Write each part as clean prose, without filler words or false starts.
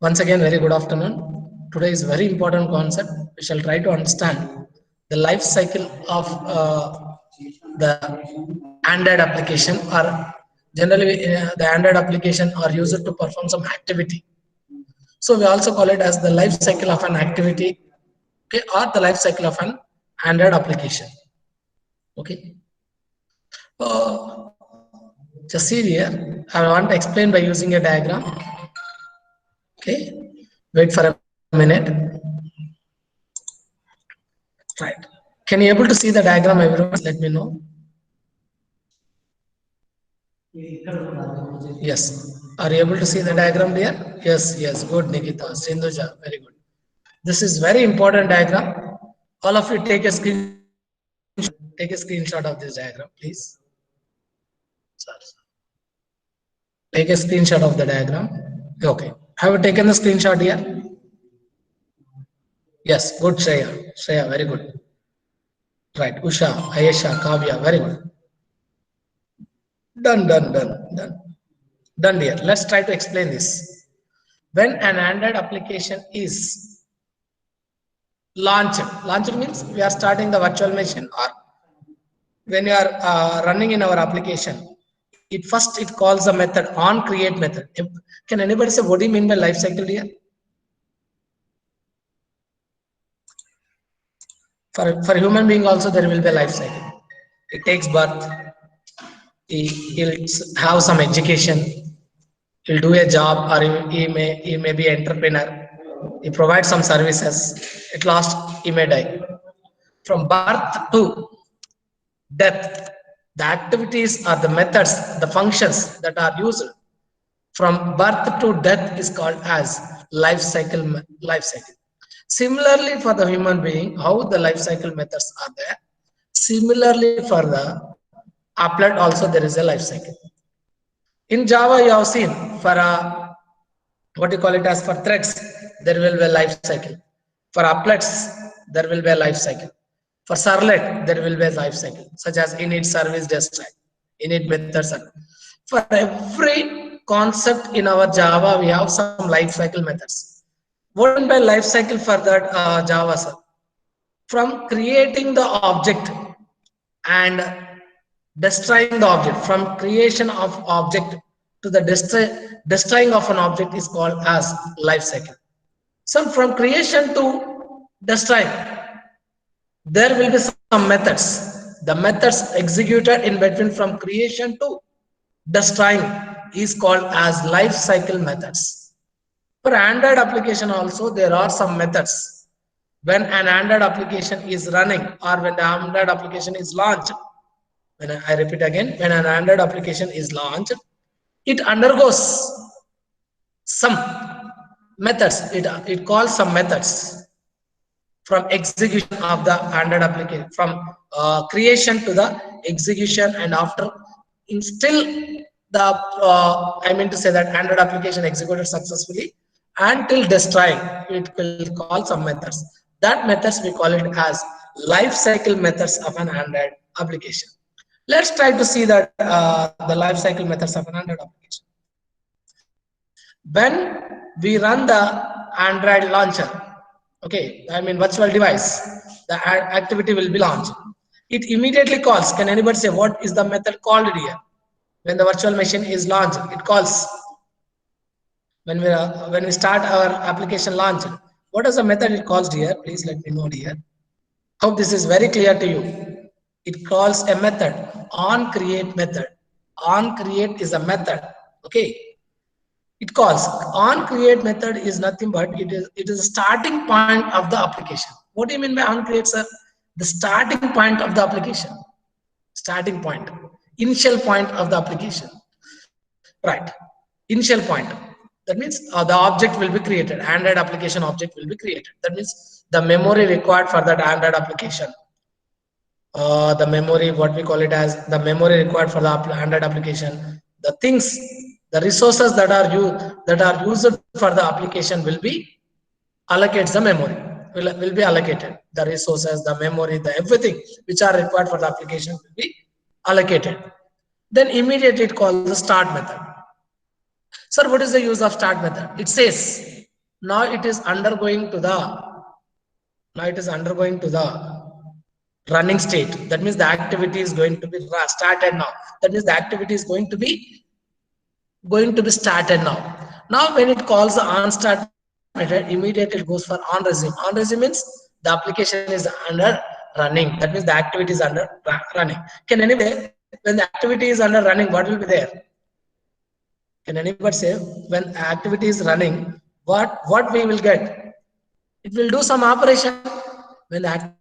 Once again, very good afternoon. Today is very important concept. We shall try to understand the life cycle of the Android application, or generally the Android application are used to perform some activity. So we also call it as the life cycle of an activity, okay, or the life cycle of an Android application. Okay. Uh, just see here. I want to explain by using a diagram. Okay. Wait for a minute. Right. Can you able to see the diagram, everyone? Let me know. Yes. Are you able to see the diagram there? Yes, yes. Good, Nikita. Sindhuja. Very good. This is very important diagram. All of you take a screenshot of this diagram, please. Sorry. Take a screenshot of the diagram. Okay. Have you taken the screenshot here? Yes. Good, Shreya. Shreya, very good. Right. Usha, Ayesha, Kavya, very good. Done. Done, dear. Let's try to explain this. When an Android application is launched means we are starting the virtual machine, or when you are running in our application, it calls the method on create method. Can anybody say what do you mean by life cycle here? For human being also there will be a life cycle. It takes birth, he'll have some education, he'll do a job, or he may be an entrepreneur, he provides some services, at last he may die. From birth to death, the activities or the methods, the functions that are used from birth to death is called as life cycle. Similarly, for the human being, how the life cycle methods are there. Similarly, for the applet also there is a life cycle. In Java, you have seen for what you call it as for threads, there will be a life cycle. For applets, there will be a life cycle. For servlet, there will be a life cycle, such as init, service, desktop, init methods. For every concept in our Java, we have some life cycle methods. What do you mean by life cycle for that Java, sir? From creating the object and destroying the object, from creation of object to the destroying of an object is called as life cycle. So from creation to destroying, there will be some methods. The methods executed in between from creation to destroying is called as life cycle methods. For Android application also, there are some methods. When an Android application is running, or when the Android application is launched, when I repeat again, when an Android application is launched, it undergoes some methods. It calls some methods from execution of the Android application, from creation to the execution, and after still the I mean to say that Android application executed successfully until destroying, it will call some methods. That methods we call it as life cycle methods of an Android application. Let's try to see that the life cycle methods of an Android application. When we run the Android launcher, okay, I mean virtual device, the activity will be launched. It immediately calls. Can anybody say what is the method called here? When the virtual machine is launched, it calls. When we start our application launch, what is the method it calls here? Please let me know here. Hope this is very clear to you. It calls a method on create method. On create is a method. Okay. It calls on create method is nothing but it is a starting point of the application. What do you mean by on create, sir? The starting point of the application. Starting point, initial point of the application. Right. Initial point. That means the object will be created. Android application object will be created. That means the memory required for that Android application. The memory, what we call it as the memory required for the Android application, the things, the resources that are used for the application will be allocates the memory, will be allocated. The resources, the memory, the everything which are required for the application will be allocated. Then immediately it calls the start method. Sir, what is the use of start method? It says Now it is undergoing to the running state. That means the activity is going to be started now. That means the activity is going to be started now. Now when it calls the on start method, immediately it goes for on resume. On resume means the application is under running. That means the activity is under running. Can anybody, when the activity is under running, what will be there? Can anybody say when activity is running, what we will get? It will do some operation. When the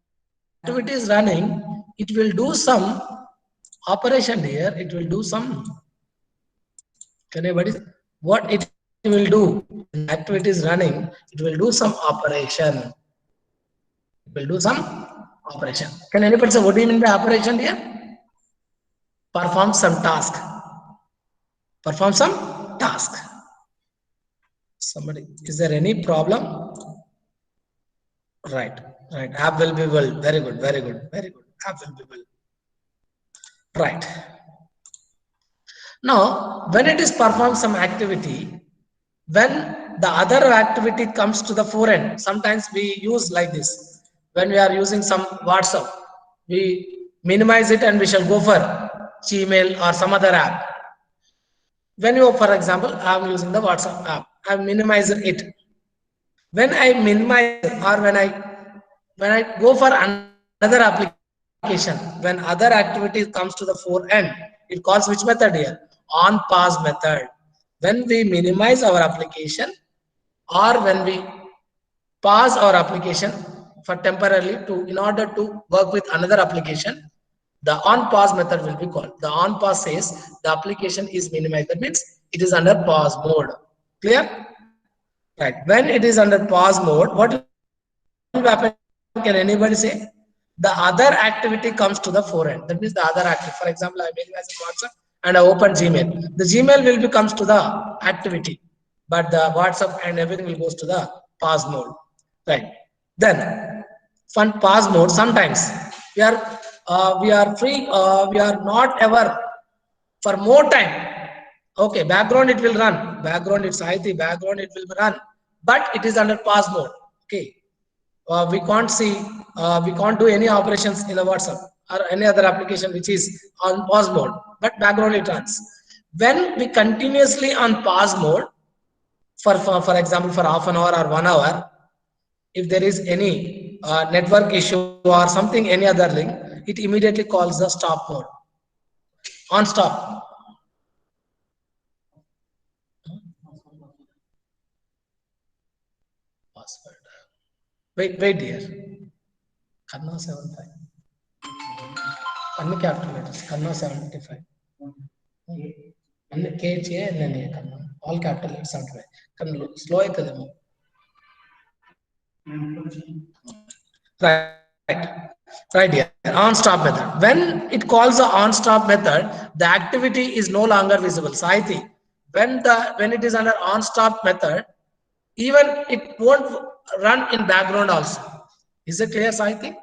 activity is running, it will do some operation here. It will do some. Can anybody say what it will do? When the activity is running, it will do some operation. It will do some operation. Can anybody say what do you mean by operation here? Perform some task. Perform some task. Somebody, is there any problem? Right, right. App will be well. Very good, very good, very good. App will be well. Right. Now, when it is perform some activity, when the other activity comes to the fore end, sometimes we use like this. When we are using some WhatsApp, we minimize it and we shall go for Gmail or some other app. When you, for example, I am using the WhatsApp app, I am minimizing it. When I minimize or when I go for another application, when other activity comes to the fore end, it calls which method here? On pause method. When we minimize our application or when we pause our application for temporarily to in order to work with another application, the on pause method will be called. The on pause says the application is minimized. That means it is under pause mode. Clear? Right. When it is under pause mode, what will happen? Can anybody say? The other activity comes to the fore end. That means the other activity. For example, I made as a WhatsApp and I open Gmail. The Gmail will be comes to the activity, but the WhatsApp and everything will goes to the pause mode. Right. Then, fun pause mode. Sometimes we are free. We are not ever for more time. Okay, background it will run. Background it's IT. Background it will run, but it is under pause mode. Okay, we can't see. We can't do any operations in the WhatsApp or any other application which is on pause mode. But background it runs. When we continuously on pause mode for example for half an hour or 1 hour, if there is any network issue or something any other link, it immediately calls the stop mode. On stop. Password. Wait, dear. Kanna 75. Anni capital letters. Kanna 75. Anni KHA and then Kanna. All capital letters 75. Kanna slow aitademo. Right. Right, dear. On stop method. When it calls the on stop method, the activity is no longer visible. So I think when it is under on stop method, even it won't run in background also. Is it clear, Saiti?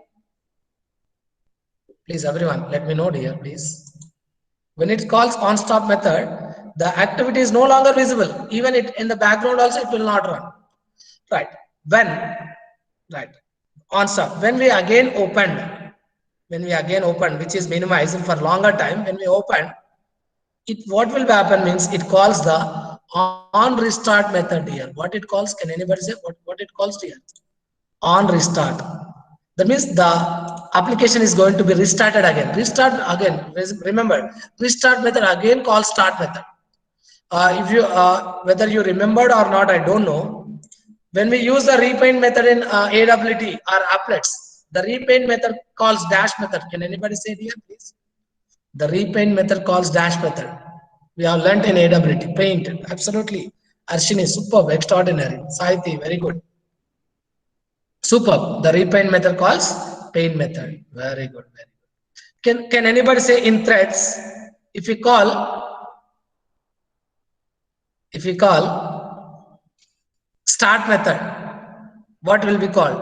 Please, everyone, let me know here, please. When it calls on stop method, the activity is no longer visible. Even it in the background also, it will not run. Right. Right. On stop. When we again open, which is minimized for longer time, when we open, it what will happen means it calls the on restart method here. What it calls, can anybody say what it calls here? On restart. That means the application is going to be restarted again. Restart again. Remember, restart method again calls start method. If you whether you remembered or not, I don't know. When we use the repaint method in AWT or applets, the repaint method calls dash method. Can anybody say it here, please? The repaint method calls dash method. We have learnt in AWT. Paint, absolutely. Arshini, superb, extraordinary. Saiti, very good. Superb. The repaint method calls paint method. Very good, very good. Can anybody say in threads, if we call start method, what will be called?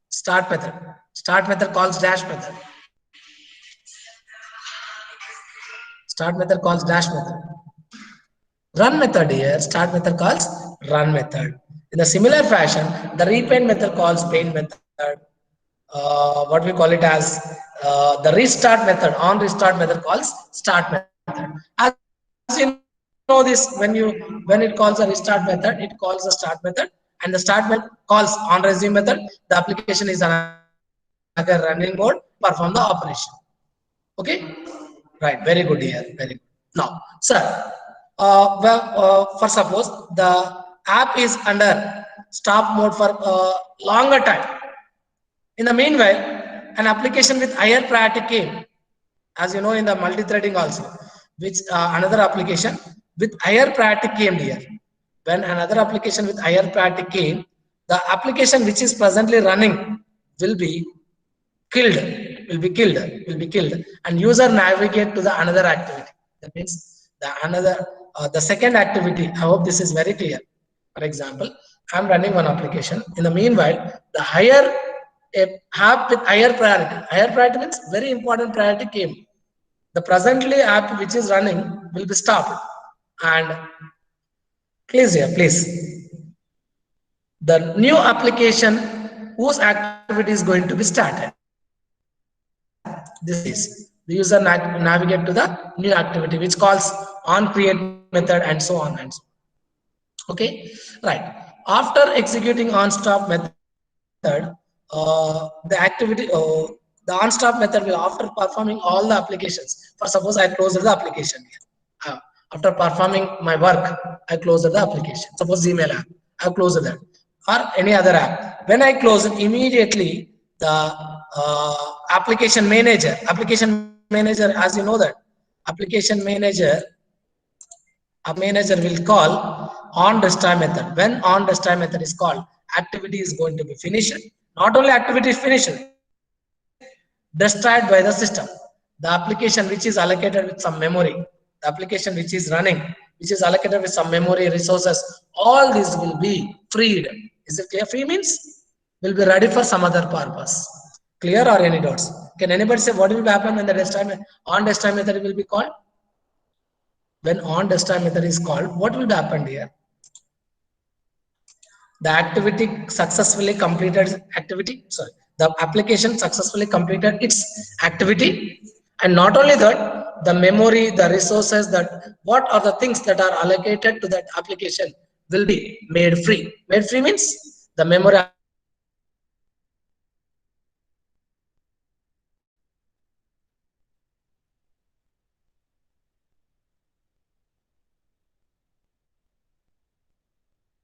Start method. Start method calls dash method. Start method calls dash method. Run method here. Start method calls run method. In a similar fashion, the repaint method calls paint method. What we call it as the restart method. On restart method calls start method. As you know this, when it calls a restart method, it calls a start method, and the start method calls on resume method. The application is another running mode. Perform the operation. Okay, right? Very good here. Very good. Now, sir, for suppose the app is under stop mode for longer time. In the meanwhile, an application with higher priority came, as you know, in the multi-threading also, which another application with higher priority came here. When another application with higher priority came, the application which is presently running will be killed, and user navigate to the another activity. That means the second activity. I hope this is very clear. For example, I'm running one application. In the meanwhile, the higher app with higher priority. Higher priority means very important priority came. The presently app which is running will be stopped. And please here, please. The new application whose activity is going to be started. This is the user navigate to the new activity which calls on create method and so on and so on. Okay, right. After executing on stop method, the activity, the on stop method will, after performing all the applications. For suppose I closed the application here. After performing my work, I closed the application. Suppose Gmail app, I closed that, or any other app. When I close it, immediately the application manager, as you know that application manager will call on restart method. When on restart method is called, activity is going to be finished. Not only activity is finished, destroyed by the system. The application which is allocated with some memory, the application which is running, which is allocated with some memory resources, all these will be freed. Is it clear? Free means will be ready for some other purpose. Clear or any doubts? Can anybody say what will happen when the on restart method will be called? When on restart method is called, what will happen here? The activity successfully completed the application successfully completed its activity, and not only that, the memory, the resources, that what are the things that are allocated to that application will be made free. Made free means the memory allocated to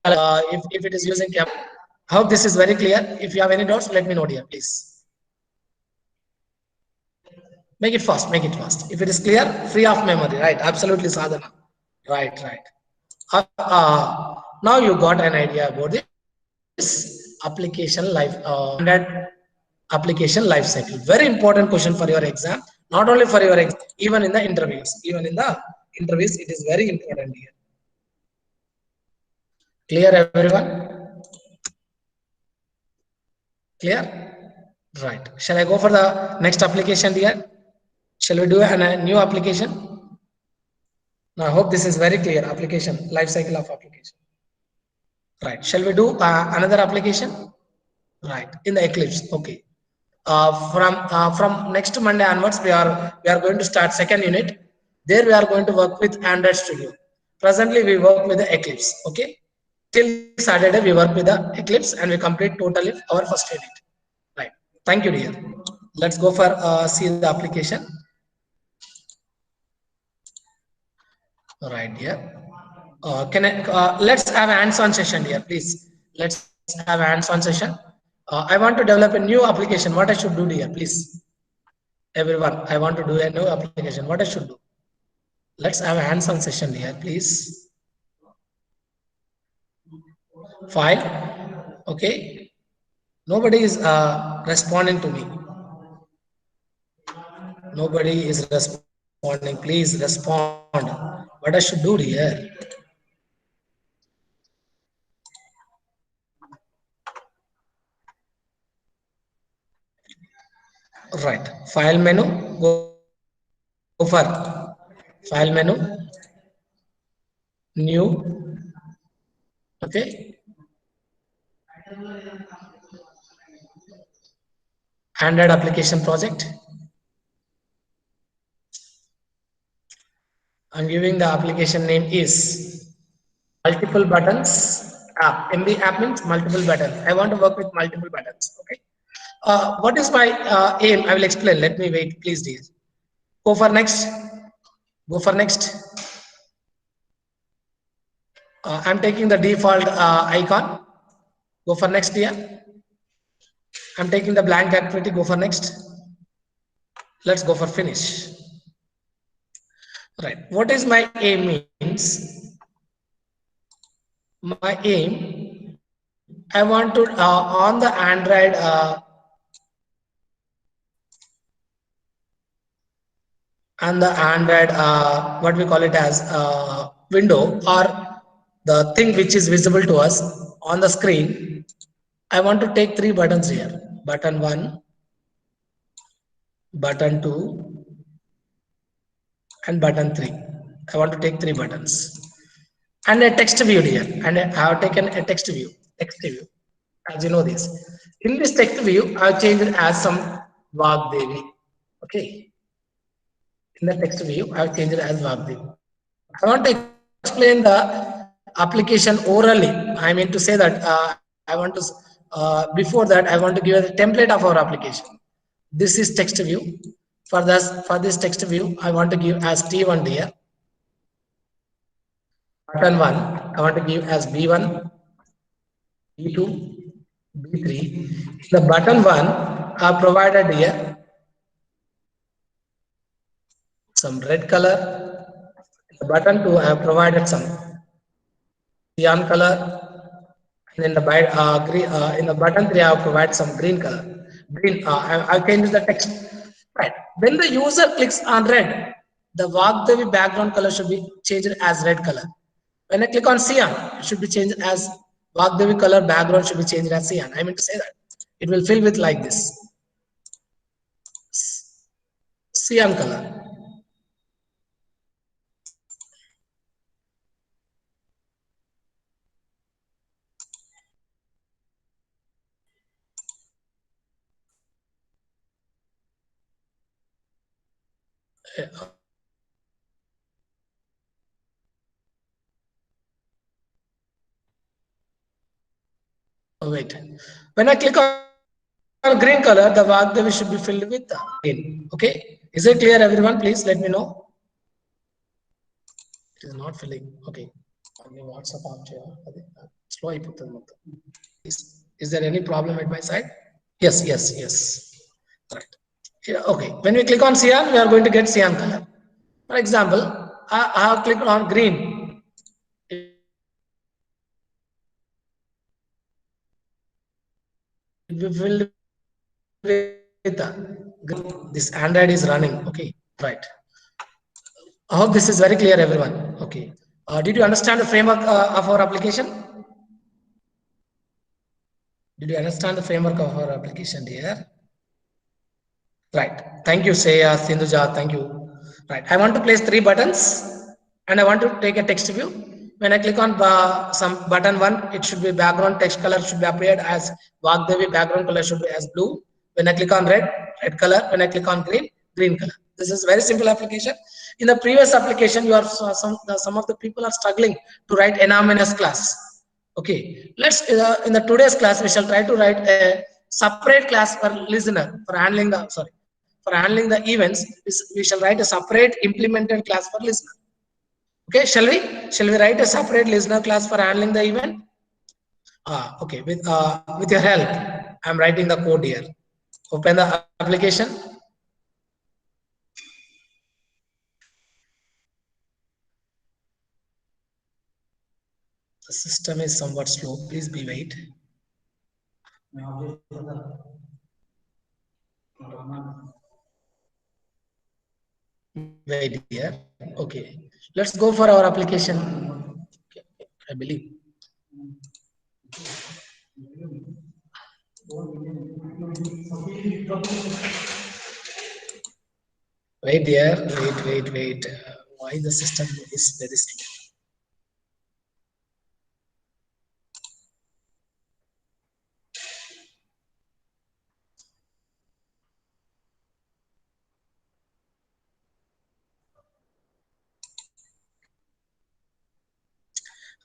that application will be freed. If it is using cap. I hope this is very clear. If you have any doubts, let me know here, please. Make it fast, make it fast. If it is clear, free of memory, right? Absolutely, Sadhana. Right, right. Now you got an idea about this application application life cycle. Very important question for your exam. Not only for your exam, even in the interviews. Even in the interviews, it is very important here. Clear, everyone? Clear? Right. Shall I go for the next application here? Shall we do a new application? Now, I hope this is very clear. Application, life cycle of application. Right. Shall we do another application? Right. In the Eclipse. Okay. From next Monday onwards, we are going to start second unit. There we are going to work with Android Studio. Presently, we work with the Eclipse. Okay. Till Saturday, we work with the Eclipse and we complete totally our first unit. Right. Thank you, dear. Let's go for see the application. Right here. Let's have a hands-on session here, please. Let's have a hands-on session. I want to develop a new application. What I should do here, please? Everyone, I want to do a new application. What I should do? Let's have a hands-on session here, please. File. Okay. Nobody is responding to me. Nobody is responding. Please respond. What I should do here? Right. File menu. Go for file menu. New. Okay. Android application project. I'm giving the application name is multiple buttons app. MB app means multiple buttons. I want to work with multiple buttons. Okay. What is my aim? I will explain. Let me wait, please, dear. Go for next. Go for next. I'm taking the default icon. Go for next, dear. I'm taking the blank activity. Go for next. Let's go for finish. Right. What is my aim means? My aim, I want to on the Android what we call it as window or the thing which is visible to us on the screen. I want to take three buttons here: button 1, button 2, and button 3. I want to take three buttons and a text view here, and I have taken a text view. As you know this, in this text view I have changed it as some Vagdevi. Okay, in the text view I have changed it as Vagdevi. I want to explain the application orally. I mean to say that I want to before that I want to give a template of our application. This is text view. For this text view, I want to give as T1 here. Button 1, I want to give as B1, B2, B3. The button 1 are provided here some red color. The button 2 I have provided some cyan color, and in the in the button 3 I have provided some green color. I change the text. Right. When the user clicks on red, the Vagdevi background color should be changed as red color. When I click on cyan, it should be changed as Vagdevi color background should be changed as cyan. I mean to say that it will fill with like this cyan color. Oh, wait. When I click on green color, the Vagdevi should be filled with green. Okay. Is it clear, everyone? Please let me know. It is not filling. Okay. WhatsApp slow. Is there any problem at my side? Yes. Right. Yeah, okay. When we click on cyan, we are going to get cyan color. For example, I have clicked on green. It will fill with this Android is running. Okay. Right. I hope this is very clear, everyone. Okay. Did you understand the framework of our application? Did you understand the framework of our application, dear? Right. Thank you, Seya, Sindhuja. Thank you. Right. I want to place three buttons and I want to take a text view. When I click on some button 1, it should be background text color should be appeared as Vagdevi, background color should be as blue. When I click on red color. When I click on green color. This is very simple application. In the previous application, you are some of the people are struggling to write anonymous class. Okay, let's in the today's class we shall try to write a separate class for listener for handling the events. We shall write a separate implemented class for listener. Okay, shall we write a separate listener class for handling the event? Okay, with your help, I'm writing the code here. Open the application. The system is somewhat slow. Please be wait. Wait here. Okay, let's go for our application. Okay, I believe. Wait there. Wait. Why the system is very slow?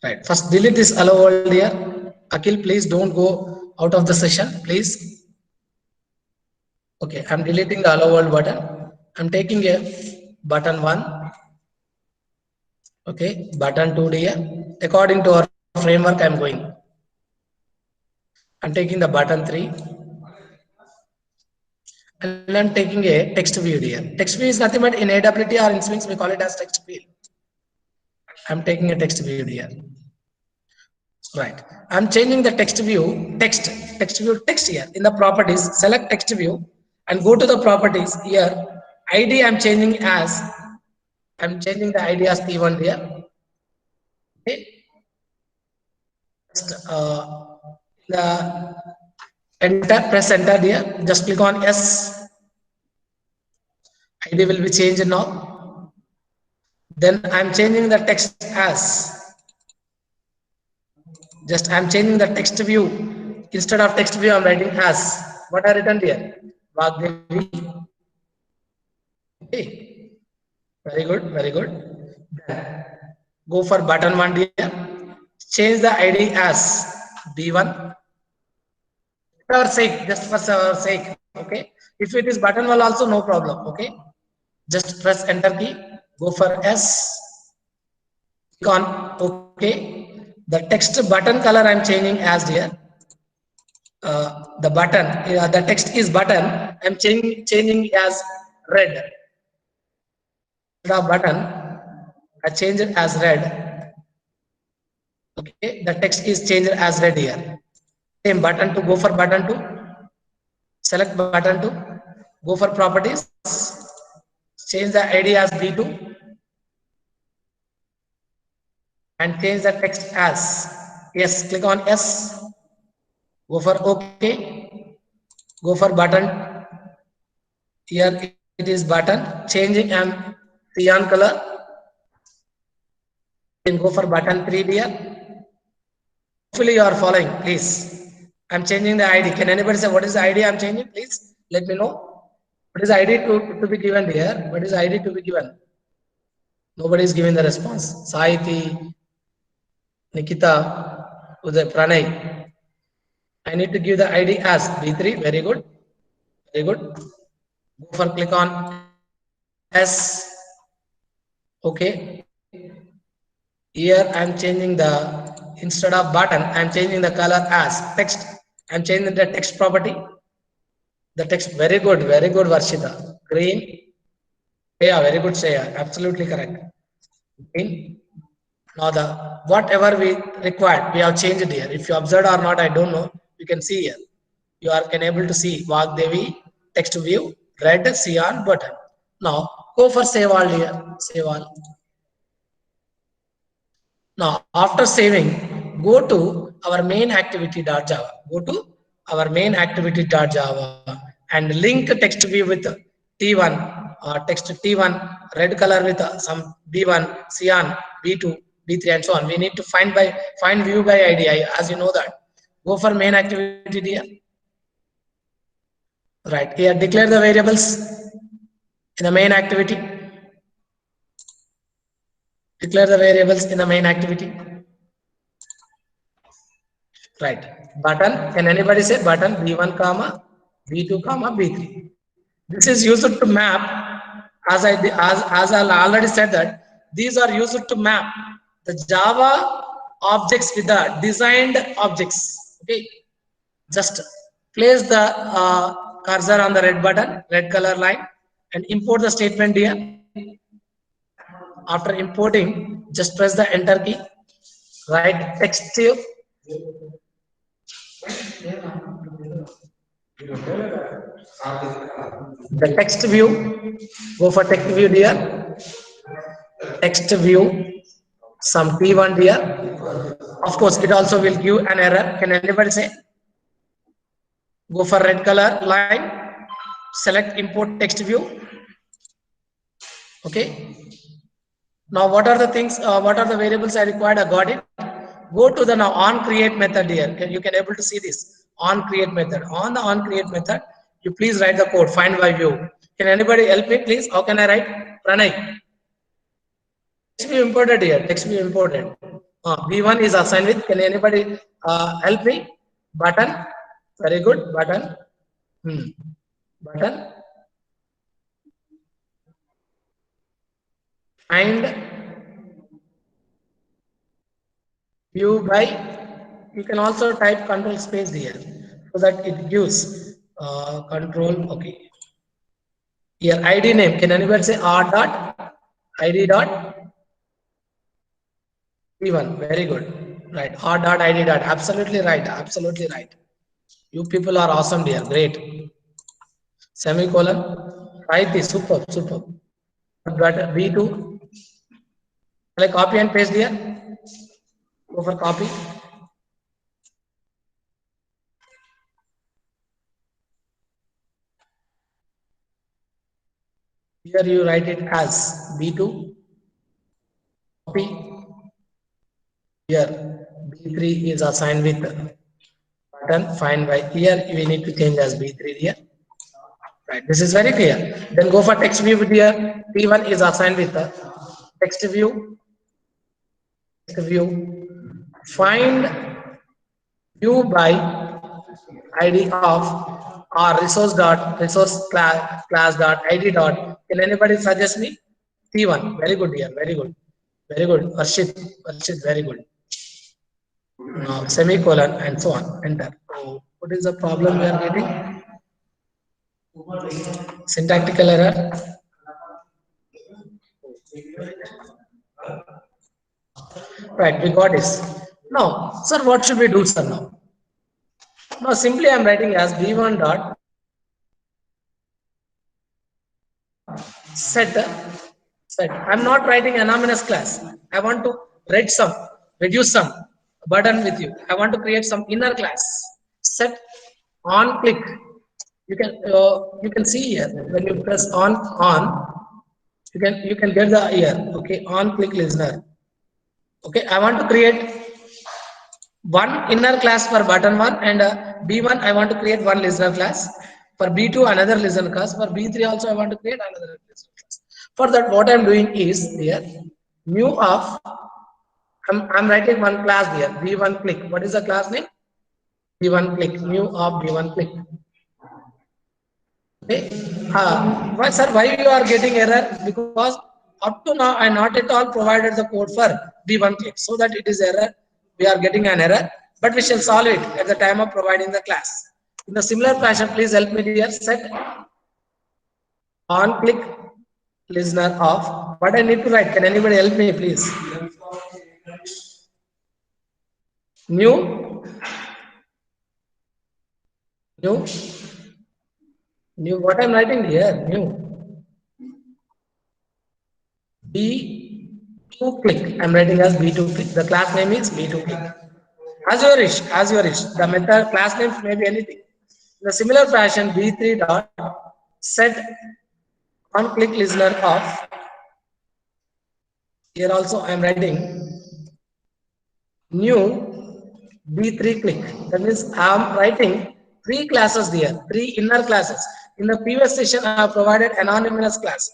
Right. First, delete this hello world here. Akhil, please don't go out of the session, please. Okay, I'm deleting the hello world button. I'm taking a button 1. Okay, button 2 here. According to our framework, I'm going. I'm taking the button 3. And I'm taking a text view here. Text view is nothing but in AWT or in Sphinx, we call it as text field. I'm taking a text view here. Right. I'm changing the text view, text view, text here. In the properties, select text view and go to the properties here. ID I'm changing the ID as T1 here. Okay. The enter, press enter here. Just click on S. ID will be changed now. Then I'm changing the text as. Just I'm changing the text view. Instead of text view, I'm writing as. What I written here? Vagdevi. Okay. Very good. Very good. Then go for button 1 here. Change the ID as B1. For our sake, just for our sake. Okay. If it is button 1 also, no problem. Okay. Just press enter key. Go for S. Click on OK. The text button color I'm changing as here. The button, the text is button. I'm changing as red. The button, I change it as red. Okay, the text is changed as red here. Same button to go for button 2. Select button 2. Go for properties. Change the ID as B2. And change the text as yes. Click on S. Go for OK. Go for button. Here it is button. Changing and cyan color. Then go for button 3 here. Hopefully you are following, please. I'm changing the ID. Can anybody say what is the ID I'm changing? Please let me know. What is the ID to be given here? What is the ID to be given? Nobody is giving the response. Saiti, Nikita, Uday, Pranay. I need to give the ID as B3. Very good. Very good. Go for click on S. Okay. Here I'm changing the, instead of button, I'm changing the color as text. I'm changing the text property. The text, very good, Varshita. Green. Yeah, very good, Shreya. Absolutely correct. Green. Now the whatever we required, we have changed here. If you observed or not, I don't know. You can see here. You are can able to see Vagdevi, text view, red, cyan, button. Now go for save all here. Save all. Now, after saving, go to our main activity.java. Go to our main activity.java and link text view with T1, text T1, red color with some B1, cyan, B2, B3, and so on. We need to find view by ID, as you know that. Go for main activity here. Right here, declare the variables in the main activity. Declare the variables in the main activity. Right. Button. Can anybody say button B1 comma B2 comma B3? This is used to map, as I already said that these are used to map the Java objects with the designed objects. Okay. Just place the cursor on the red button, red color line, and import the statement here. After importing, just press the enter key. Write text here. The text view, go for text view here. Text view, some T1 here. Of course, it also will give an error. Can anybody say? Go for red color line. Select import text view. Okay. Now, what are the things? What are the variables I required? I got it. Go to the now on create method here. You can able to see this on create method. On the on create method, you please write the code. Find by view. Can anybody help me, please? How can I write? Pranay. Text view imported here. Text view imported. B1 is assigned with, can anybody help me? Button, very good, button, button, and view by, you can also type control space here, so that it gives control, okay. Here, ID name, can anybody say R dot, ID dot, B1, very good, right, R dot, ID dot, absolutely right, absolutely right. You people are awesome, dear, great. Semicolon, right, this, superb, superb. But B2, shall I copy and paste here? Go for copy. Here you write it as B2, copy. Here B3 is assigned with button, find by. Here we need to change as B3 here. Right, this is very clear. Then go for text view here. P1 is assigned with the text view. Text view. Find view by ID of or resource class dot ID dot. Can anybody suggest me? P1. Very good here. Very good. Very good. Varshit, very good. Semicolon and so on. Enter. So what is the problem we are getting? Syntactical error. Right, we got this. Now, sir, what should we do, sir, now? Now, simply I am writing as B1 dot set. I'm not writing anonymous class. I want to reduce some burden with you. I want to create some inner class. Set on click. You can see here when you press on, you can get the here. Okay, on click listener. Okay, I want to create one inner class for button one, and B1 I want to create one listener class. For B2 another listener class. For B3 also I want to create another listener class. For that, what I'm doing is here new of, I'm writing one class here, B1 click. What is the class name? B1 click, new of B1 click. Okay. Why, sir, why you are getting error? Because up to now I not at all provided the code for B1 click, so that it is error. We are getting an error, but we shall solve it at the time of providing the class. In a similar fashion, please help me here. Set on click listener of. What I need to write? Can anybody help me, please? New, new, new. What I'm writing here? New. B2 click. I'm writing as B2 click. The class name is B2 click. As your wish, as your wish. The method class name may be anything. In a similar fashion, B3 dot set on click listener of. Here also I am writing new B3 click. That means I am writing three classes there, three inner classes. In the previous session, I have provided anonymous class.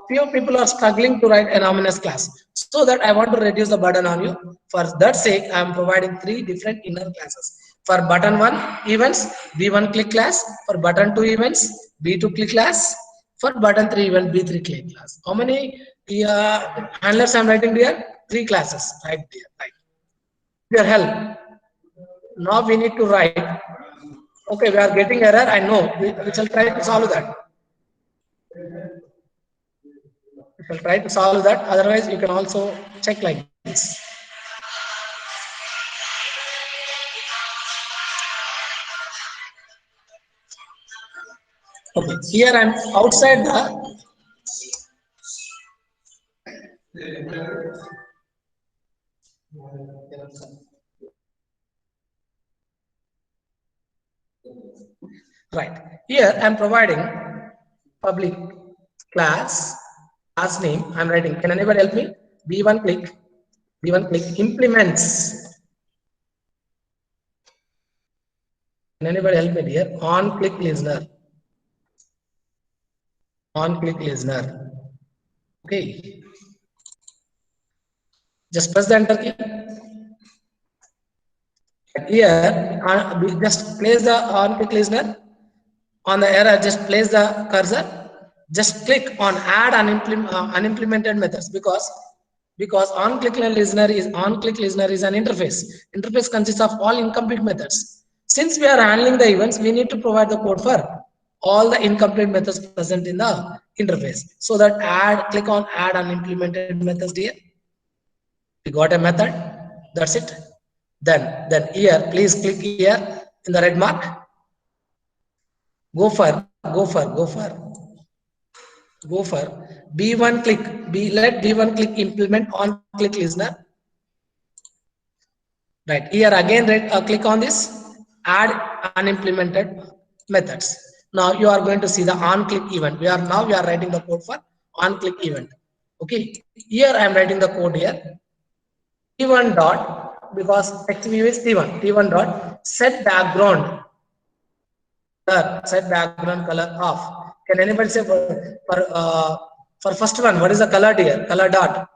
Few people are struggling to write anonymous class, so that I want to reduce the burden on you. For that sake, I am providing three different inner classes. For button 1 events, B1 click class. For button 2 events, B2 click class. For button 3 event, B3 click class. How many handlers I am writing here? Three classes, right there, right. Your help. Now we need to write. Okay, we are getting error. I know. We shall try to solve that. We shall try to solve that. Otherwise, you can also check like this. Okay, here I'm outside the. Right. Here I'm providing public class name. I'm writing. Can anybody help me? B1 click. B1 click implements. Can anybody help me here? On click listener. On click listener. Okay. Just press the enter key. Here, just place the on click listener. On the error, just place the cursor. Just click on add unimplemented methods because on click listener is an interface. Interface consists of all incomplete methods. Since we are handling the events, we need to provide the code for all the incomplete methods present in the interface. So that click on add unimplemented methods here. We got a method. That's it. Then here, please click here in the red mark. Go for B1 click. Let B1 click implement on click listener. Right here again, click on this add unimplemented methods. Now you are going to see the on click event. We are writing the code for on click event. Okay, here I am writing the code here. T1 dot, because text view is T1 dot set background color off. Can anybody say for first one, what is the color here? Color dot.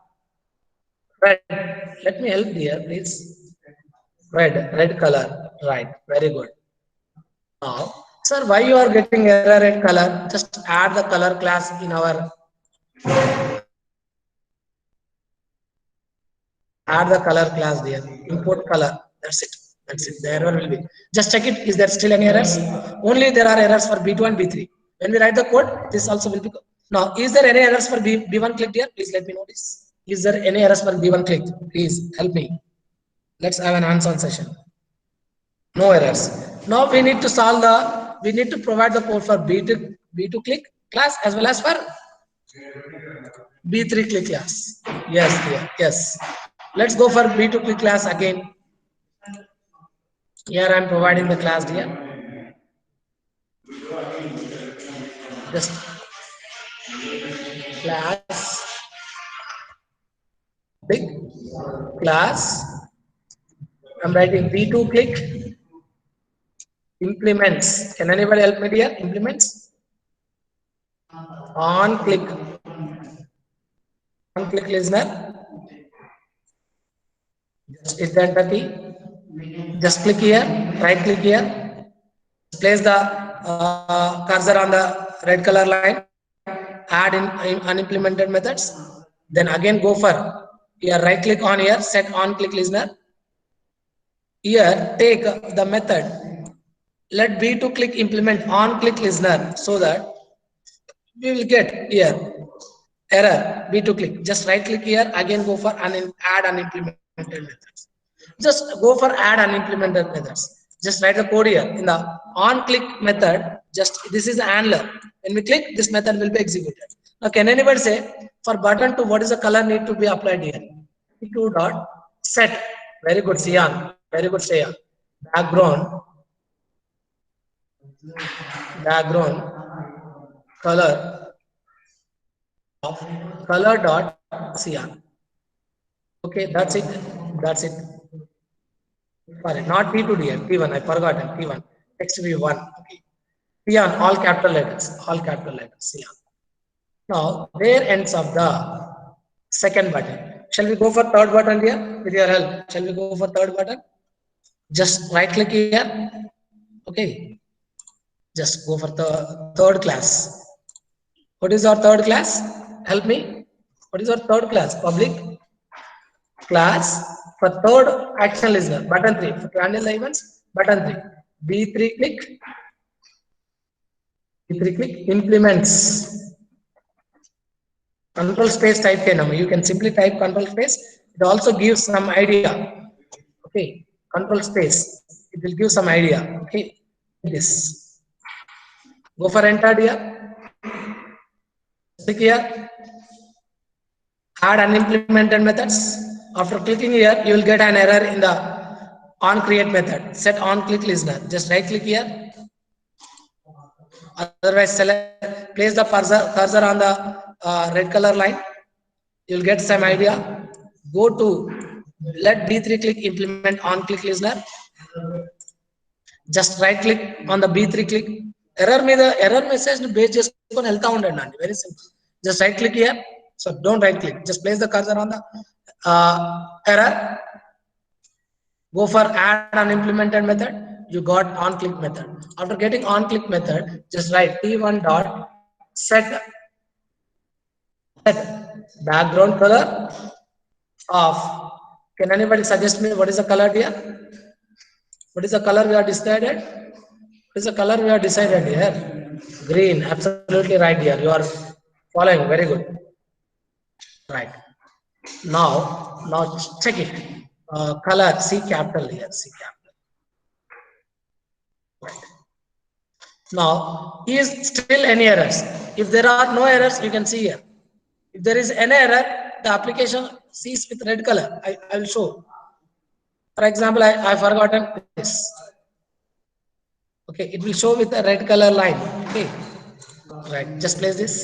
Red. Let me help here, please. Red color. Right. Very good. Now, sir, why you are getting error red color? Just add the color class in our. Add the color class there. Import color. That's it. The error will be. Just check it. Is there still any errors? Only there are errors for B2 and B3. When we write the code, this also will be. Now, is there any errors for B1 click here? Please let me know this. Is there any errors for B1 click? Please help me. Let's have an hands-on session. No errors. Now we need to provide the code for B2 click class as well as for B3 click class. Yes. Let's go for B2 click class again. Here I am providing the class here. Just class big class. I'm writing B2 click implements. Can anybody help me here? Implements on click listener. Just hit the enter key. Just click here, right click here. Place the cursor on the red color line. Add in unimplemented methods. Then again go for here, right click on here, set on click listener. Here take the method. Let B2 click implement on click listener so that we will get here error B2 click. Just right click here, again go for add unimplemented methods. Just go for add unimplemented methods. Just write the code here in the on click method. Just this is the handler. When we click, this method will be executed. Now, can anybody say for button 2, what is the color need to be applied here? 2 dot set. Very good, Sian. Very good, Shreya. Background color dot Sian. Okay, that's it. Sorry, not T2 dear, T1. I forgot T1. Text view 1. Okay. T1, all capital letters. Yeah. Now, where ends up the second button? Shall we go for third button here? With your help, shall we go for third button? Just right click here. Okay. Just go for the third class. What is our third class? Help me. What is our third class? Public class for third action listener. Button 3. For to handle the events, button 3. B3 click implements. Control space type kenam. You can simply type control space. It also gives some idea. Okay, control space. It will give some idea. Okay, this. Go for enter here. Click here. Add unimplemented methods. After clicking here, you will get an error in the on create method. Set on click listener. Just right click here. Otherwise, place the cursor on the red color line. You'll get some idea. Go to let B3 click implement on click listener. Just right click on the B3 click. Error message based on very simple. Just right click here. So don't right click. Just place the cursor on the Error. Go for add unimplemented method. You got on click method. After getting on click method, just write t1 dot set background color of. Can anybody suggest me what is the color here? What is the color we have decided? What is the color we have decided here? Green. Absolutely right here. You are following. Very good. Right. Now check it. Color C capital here. C capital. Right. Now, is still any errors? If there are no errors, you can see here. If there is any error, the application sees with red color. I will show. For example, I forgotten this. Okay, it will show with a red color line. Okay, right. Just place this.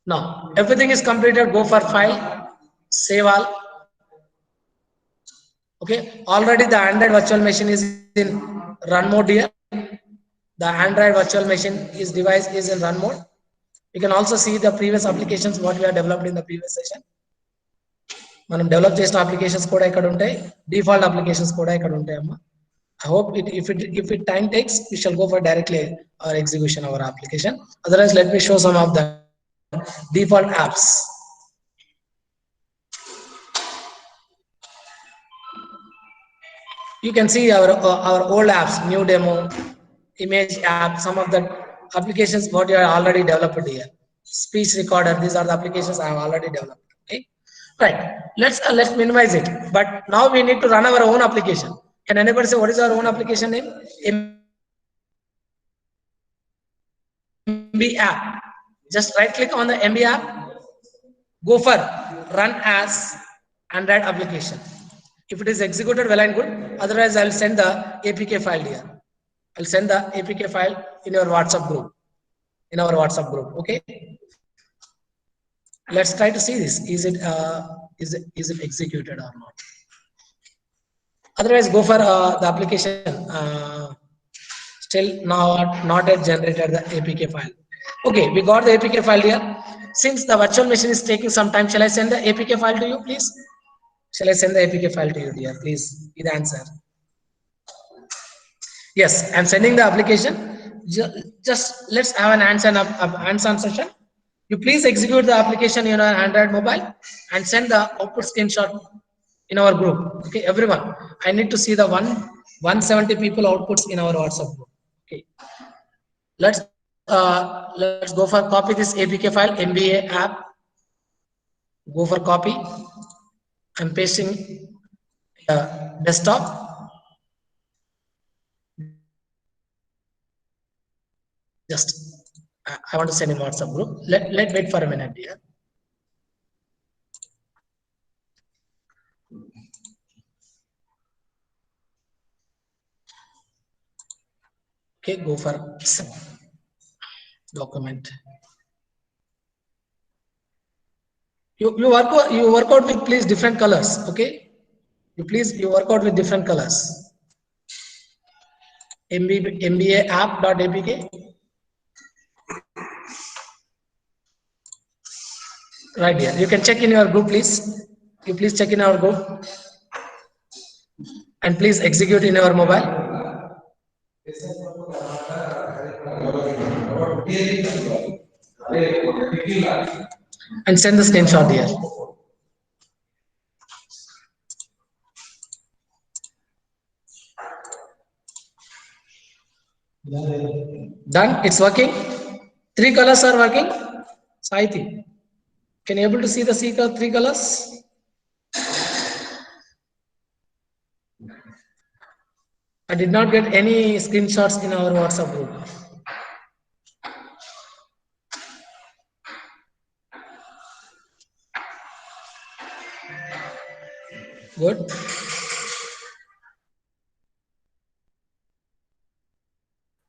Now, everything is completed. Go for file, save all. Okay, already the Android virtual machine is in run mode here. The Android virtual machine is device is in run mode. You can also see the previous applications what we have developed in the previous session. మనం develop చేసిన applications కూడా ఇక్కడ ఉంటాయి, default applications కూడా ఇక్కడ ఉంటాయి అమ్మా. I hope if it time takes, we shall go for directly our execution of our application. Otherwise, let me show some of the default apps. You can see our old apps, new demo, image app, some of the applications what you are already developed here. Speech recorder, these are the applications I have already developed. Okay, right. Let's minimize it. But now we need to run our own application. Can anybody say what is our own application name? MB app. Just right click on the MB app. Go for run as Android application. If it is executed, well and good. Otherwise, I will send the APK file here. I'll send the APK file in your WhatsApp group. In our WhatsApp group. Okay. Let's try to see this. Is it executed or not? Otherwise, go for the application. Still not yet generated the APK file. Okay, we got the APK file here. Since the virtual machine is taking some time, shall I send the APK file to you, please? Shall I send the APK file to you, dear? Please, give the answer. Yes, I'm sending the application. Just let's have an hands-on session. You please execute the application in your Android mobile and send the output screenshot in our group. Okay, everyone. I need to see the 170 people outputs in our WhatsApp group. Okay. Let's go for copy this APK file, MBA app. Go for copy. I'm pasting desktop. Just I want to send in WhatsApp group. Let wait for a minute here. Okay, go for document. You work out with please different colors. Okay, you work out with different colors. MBA app.apk. Right here. You can check in your group, please. You please check in our group and please execute in your mobile. And send the screenshot here. Done. It's working. 3 colors are working. Saiti, can you able to see the 3 colors? I did not get any screenshots in our WhatsApp group. Good.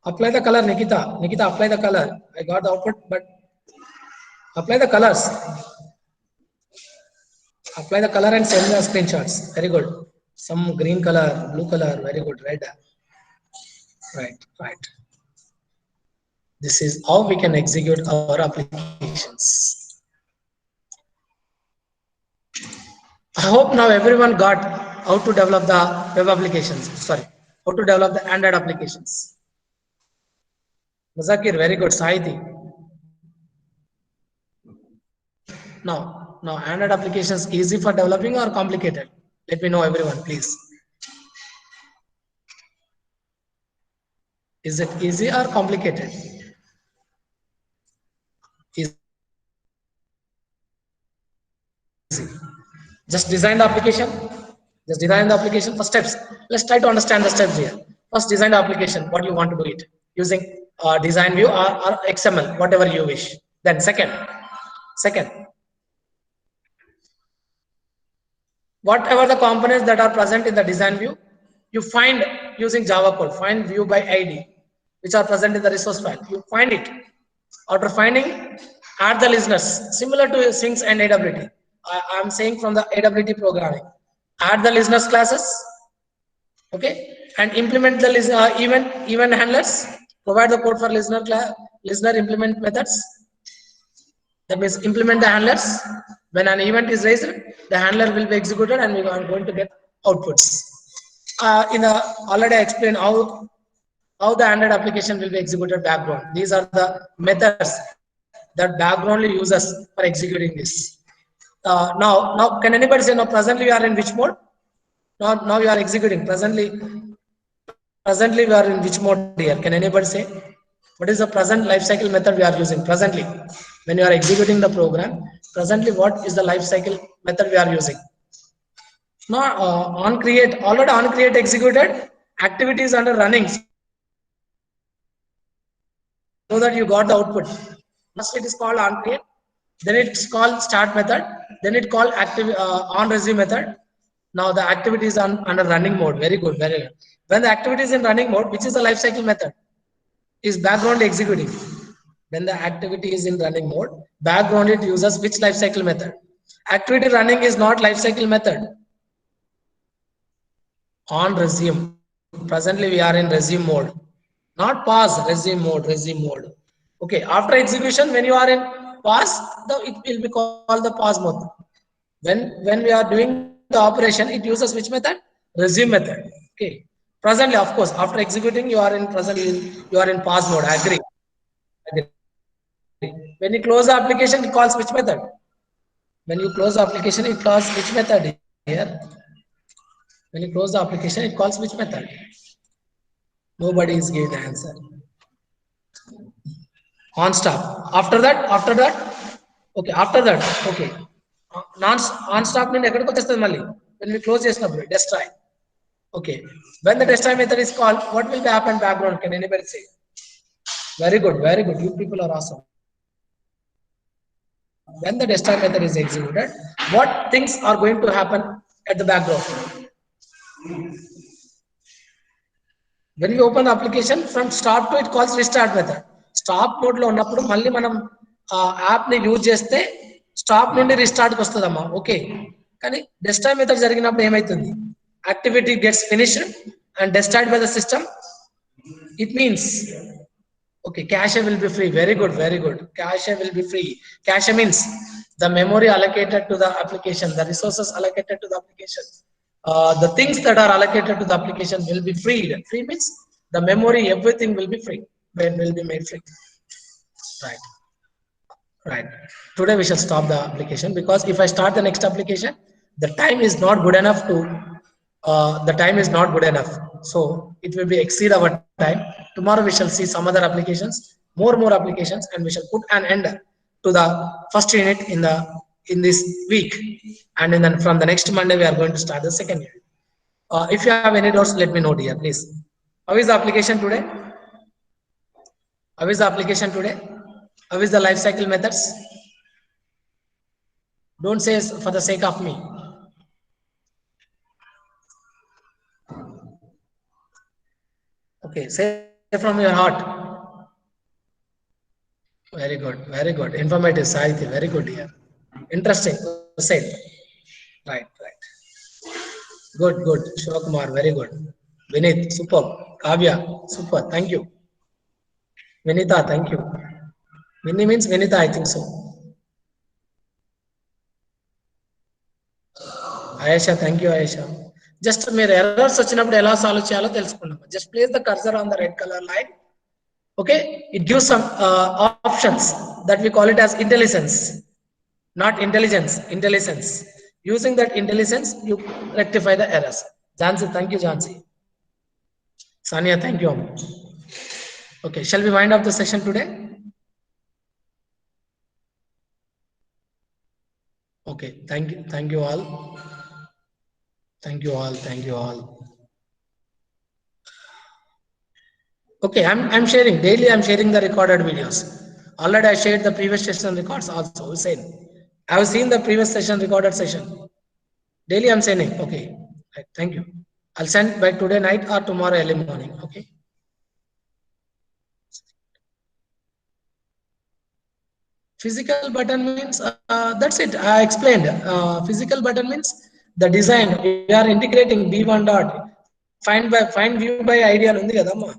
Apply the color, Nikita. Nikita, apply the color. I got the output, but apply the colors. Apply the color and send the screenshots. Very good. Some green color, blue color, very good. Red. Right. This is how we can execute our applications. I hope now everyone got how to develop the web applications. Sorry, how to develop the Android applications. Mazakir, very good. Sahiti. Now Android applications easy for developing or complicated? Let me know, everyone, please. Is it easy or complicated? Easy. Just design the application. Just design the application for steps. Let's try to understand the steps here. First, design the application. What you want to do it using design view or XML, whatever you wish. Then second, whatever the components that are present in the design view, you find using Java code. Find view by ID, which are present in the resource file. You find it. After finding, add the listeners, similar to Sphinx and AWT. I am saying from the AWT programming. Add the listeners classes, okay, and implement the event handlers. Provide the code for listener implement methods. That means implement the handlers. When an event is raised, the handler will be executed, and we are going to get outputs. In the already I explained how the Android application will be executed background. These are the methods that background uses for executing this. Now, can anybody say now? Presently, we are in which mode? Now we are executing. Presently, we are in which mode here? Can anybody say? What is the present lifecycle method we are using presently? When you are executing the program, presently, what is the lifecycle method we are using? Now, on create, already on create executed, activities under running, so that you got the output. First, it is called on create, then it's called start method, then it called active on resume method. Now the activity is under running mode. Very good, very good. When the activity is in running mode, which is the lifecycle method? Is background executing. When the activity is in running mode, background it uses which lifecycle method? Activity running is not lifecycle method. On resume. Presently we are in resume mode. Not pause, resume mode. Okay, after execution, when you are in pause, it will be called the pause mode. When we are doing the operation, it uses which method? Resume method. Okay. Presently, of course, after executing, you are in pause mode. Agree. When you close the application, it calls which method? When you close the application, it calls which method here? When you close the application, it calls which method? Nobody is giving the answer. On stop. After that, okay. After that, okay. On stop means when we close chestnappudu destroy. Okay. When the destroy method is called, what will happen background? Can anybody say? Very good, very good. You people are awesome. When the destroy method is executed, what things are going to happen at the background? When we open the application, from stop to it calls restart method. Stop mode లో ఉన్నప్పుడు మళ్ళీ మనం app ని use చేస్తే stop నుండి restart కి వస్తుందమ్మా. Okay, కానీ డెస్టాయ్ మెథడ్ జరిగినప్పుడు ఏమైతుంది? Activity gets finished and destroyed by the system. It means, okay, cache will be free. Very good, very good. Cache will be free. Cache means the memory allocated to the application, the resources allocated to the application, the things that are allocated to the application will be freed. Free means the memory, everything will be free. Will be made free. Right. Right. Today we shall stop the application, because if I start the next application, the time is not good enough to. The time is not good enough, so it will be exceed our time. Tomorrow we shall see some other applications, more applications, and we shall put an end to the first unit in this week, and then from the next Monday we are going to start the second unit. If you have any doubts, let me know, dear, please. How is the application today? How is the application today? How is the life cycle methods? Don't say for the sake of me. Okay, say from your heart. Very good, very good. Informative, Sahiti, very good here. Interesting. Said. Right, right. Good, good. Shivakumar, very good. Vinith, super. Kavya, super. Thank you. Vinita, thank you. Vinny means Vinita, I think so. Ayesha, thank you, Ayesha. Just mere errors వచ్చినప్పుడు ఎలా solve చేయాలో తెలుసుకున్నాం. Just place the cursor on the red color line. Okay, it gives some options that we call it as intelligence, not intelligence, intelligence. Using that intelligence, you rectify the errors. Jansi, thank you, Jansi. Sania, thank you. Okay, shall we wind up the session today? Okay, thank you all. Thank you all, thank you all. Okay, I'm sharing daily. I'm sharing the recorded videos. Already I shared the previous session records also. Hussein, I have seen the previous session recorded session. Daily I'm sending. Okay, right, thank you. I'll send by today night or tomorrow early morning. Okay. Physical button means that's it. I explained. Physical button means the design. We are integrating B1 dot find view by ID అని ఉంది కదమ్మా.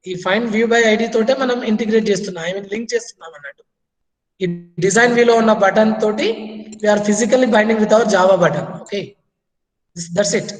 ఈ find view by ID తోటే మనం integrate చేస్తున్నాం. I mean link చేస్తున్నాం అన్నట్టు. ఈ డిజైన్ వ్యూలో ఉన్న బటన్ తోటి we're physically binding with our Java button. Okay, that's it.